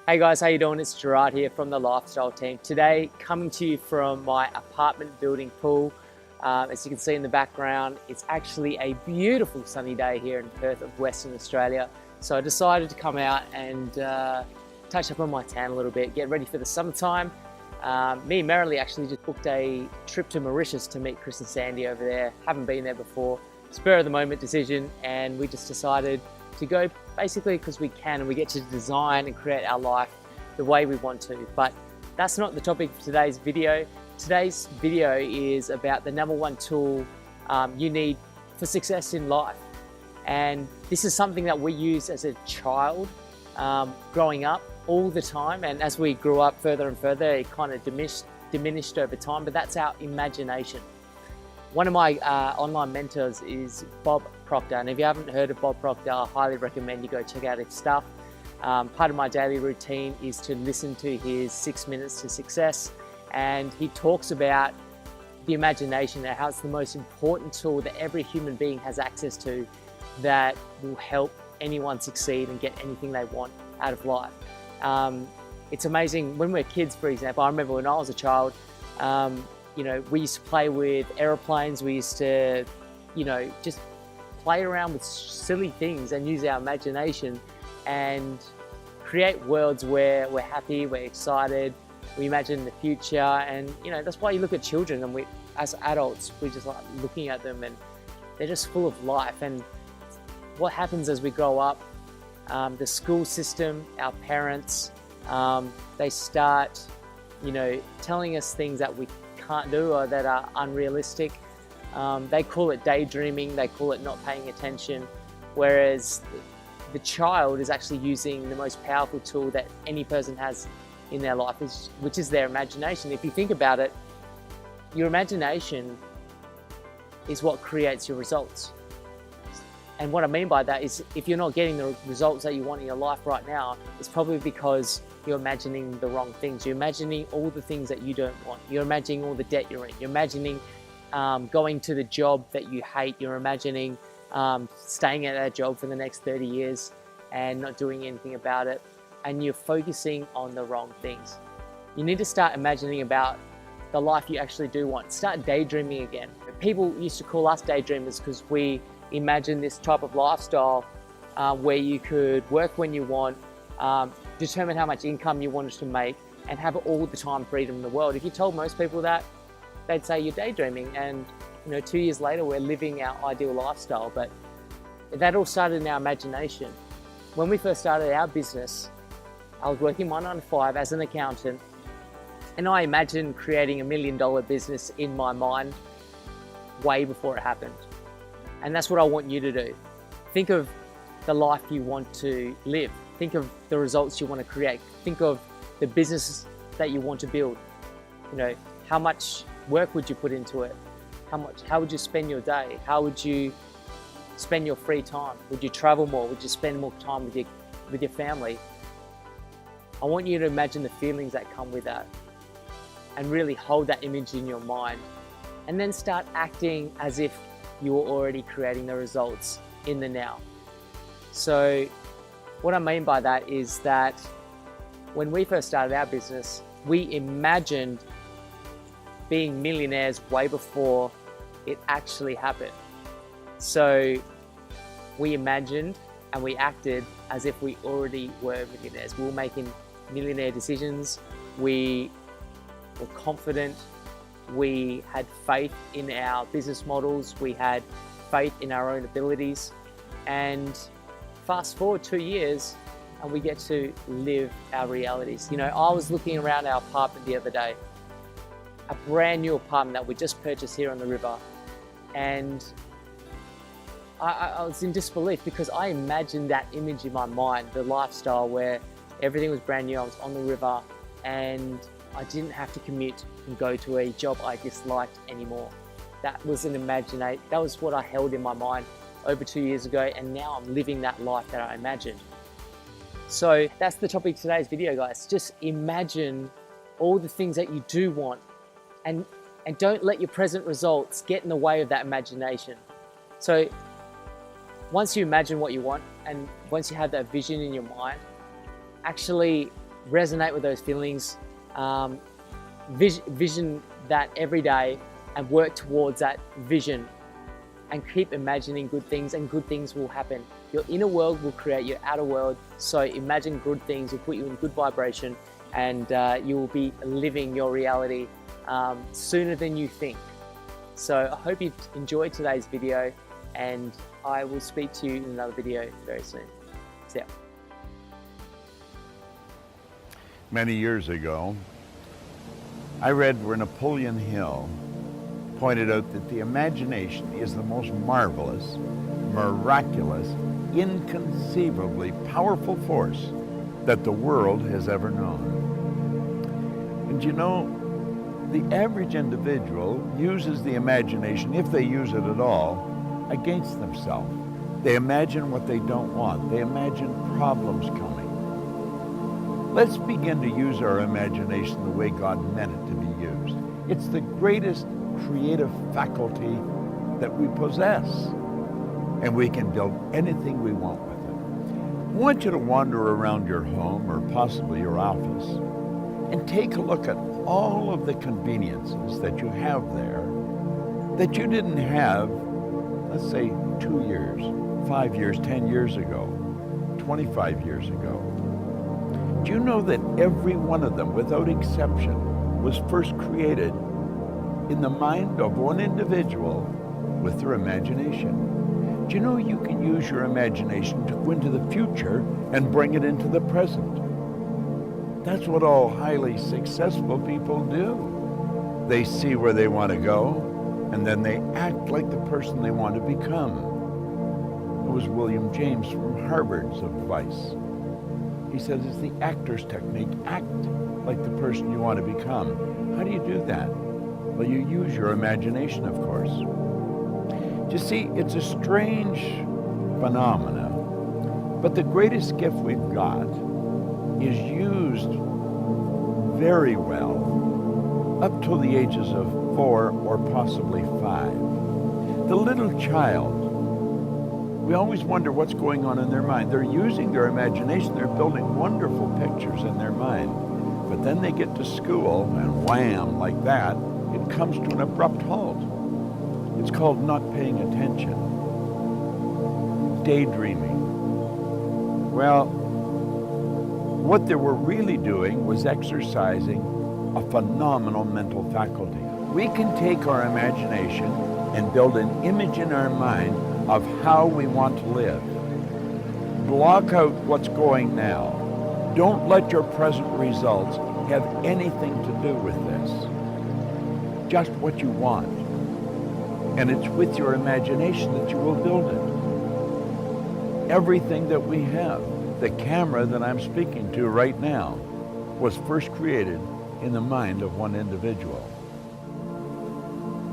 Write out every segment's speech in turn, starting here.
Hey guys, how you doing? It's Gerard here from the Lifestyle team. Today, coming to you from my apartment building pool. As you can see in the background, it's actually a beautiful sunny day here in Perth of Western Australia. So I decided to come out and touch up on my tan a little bit, get ready for the summertime. Me and Marilee actually just booked a trip to Mauritius to meet Chris and Sandy over there. Haven't been there before. Spur of the moment decision, and we just decided to go basically because we can, and we get to design and create our life the way we want to. But that's not the topic for today's video. Today's video is about the number one tool you need for success in life. And this is something that we use as a child growing up all the time. And as we grew up further and further, it kind of diminished over time, but that's our imagination. One of my online mentors is Bob Proctor, and if you haven't heard of Bob Proctor, I highly recommend you go check out his stuff. Part of my daily routine is to listen to his 6 Minutes to Success, and he talks about the imagination and how it's the most important tool that every human being has access to that will help anyone succeed and get anything they want out of life. It's amazing. When we're kids, for example, I remember when I was a child, we used to play with aeroplanes. We used to, just play around with silly things and use our imagination and create worlds where we're happy, we're excited, we imagine the future. And, that's why you look at children, and we, as adults, we just like looking at them, and they're just full of life. And what happens as we grow up, the school system, our parents, they start, telling us things that we can't do or that are unrealistic. They call it daydreaming, they call it not paying attention, whereas the child is actually using the most powerful tool that any person has in their life, which is their imagination. If you think about it, your imagination is what creates your results. And what I mean by that is, if you're not getting the results that you want in your life right now, it's probably because you're imagining the wrong things. You're imagining all the things that you don't want. You're imagining all the debt you're in. You're imagining going to the job that you hate. You're imagining staying at that job for the next 30 years and not doing anything about it. And you're focusing on the wrong things. You need to start imagining about the life you actually do want. Start daydreaming again. People used to call us daydreamers because we imagine this type of lifestyle where you could work when you want, determine how much income you wanted to make, and have all the time freedom in the world. If you told most people that, they'd say you're daydreaming. And 2 years later, we're living our ideal lifestyle. But that all started in our imagination. When we first started our business, I was working my 9 to 5 as an accountant, and I imagined creating $1 million business in my mind way before it happened. And that's what I want you to do. Think of the life you want to live. Think of the results you want to create. Think of the business that you want to build. How much work would you put into it? How would you spend your day? How would you spend your free time? Would you travel more? Would you spend more time with your family? I want you to imagine the feelings that come with that, and really hold that image in your mind, and then start acting as if you're already creating the results in the now. So what I mean by that is that when we first started our business, we imagined being millionaires way before it actually happened. So we imagined and we acted as if we already were millionaires. We were making millionaire decisions. We were confident. We had faith in our business models. We had faith in our own abilities. And fast forward 2 years, and we get to live our realities. I was looking around our apartment the other day, a brand new apartment that we just purchased here on the river. And I was in disbelief because I imagined that image in my mind, the lifestyle where everything was brand new. I was on the river and I didn't have to commute and go to a job I disliked anymore. That was that was what I held in my mind over 2 years ago, and now I'm living that life that I imagined. So that's the topic of today's video, guys. Just imagine all the things that you do want, and don't let your present results get in the way of that imagination. So once you imagine what you want, and once you have that vision in your mind, actually resonate with those feelings, vision that every day and work towards that vision, and keep imagining good things, and good things will happen. Your inner world will create your outer world. So imagine good things, will put you in good vibration, and you will be living your reality sooner than you think. So I hope you've enjoyed today's video, and I will speak to you in another video very soon. See ya. Many years ago, I read where Napoleon Hill pointed out that the imagination is the most marvelous, miraculous, inconceivably powerful force that the world has ever known. And you know, the average individual uses the imagination, if they use it at all, against themselves. They imagine what they don't want. They imagine problems coming. Let's begin to use our imagination the way God meant it to be used. It's the greatest creative faculty that we possess, and we can build anything we want with it. I want you to wander around your home or possibly your office and take a look at all of the conveniences that you have there that you didn't have, let's say, 2 years, 5 years, 10 years ago, 25 years ago. Do you know that every one of them, without exception, was first created in the mind of one individual with their imagination? Do you know you can use your imagination to go into the future and bring it into the present? That's what all highly successful people do. They see where they want to go, and then they act like the person they want to become. It was William James from Harvard's advice. He says it's the actor's technique. Act like the person you want to become. How do you do that? Well, you use your imagination, of course. You see, it's a strange phenomena, but the greatest gift we've got is used very well up till the ages of 4 or possibly 5. The little child, we always wonder what's going on in their mind. They're using their imagination. They're building wonderful pictures in their mind. But then they get to school, and wham, like that, it comes to an abrupt halt. It's called not paying attention. Daydreaming. Well, what they were really doing was exercising a phenomenal mental faculty. We can take our imagination and build an image in our mind of how we want to live. Block out what's going now. Don't let your present results have anything to do with this. Just what you want. And it's with your imagination that you will build it. Everything that we have, the camera that I'm speaking to right now, was first created in the mind of one individual.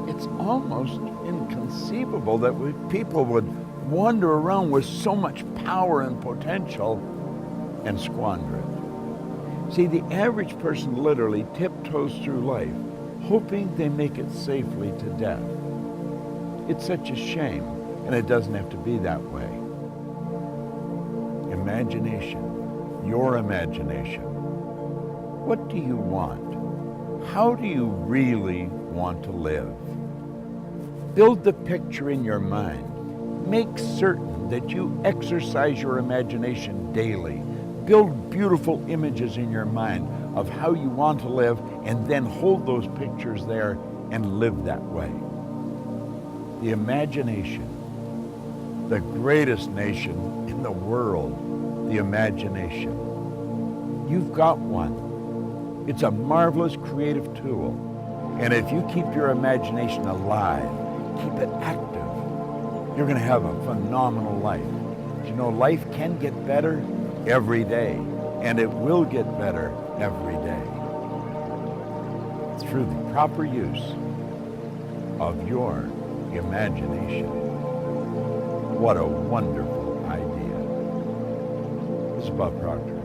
It's almost inconceivable that people would wander around with so much power and potential and squander it. See, the average person literally tiptoes through life, hoping they make it safely to death. It's such a shame, and it doesn't have to be that way. Imagination, your imagination. What do you want? How do you really want to live? Build the picture in your mind. Make certain that you exercise your imagination daily. Build beautiful images in your mind of how you want to live, and then hold those pictures there and live that way. The imagination, the greatest nation in the world, the imagination. You've got one. It's a marvelous creative tool. And if you keep your imagination alive, keep it active, you're going to have a phenomenal life. You know, life can get better every day, and it will get better every day through the proper use of your imagination. What a wonderful idea. This is Bob Proctor.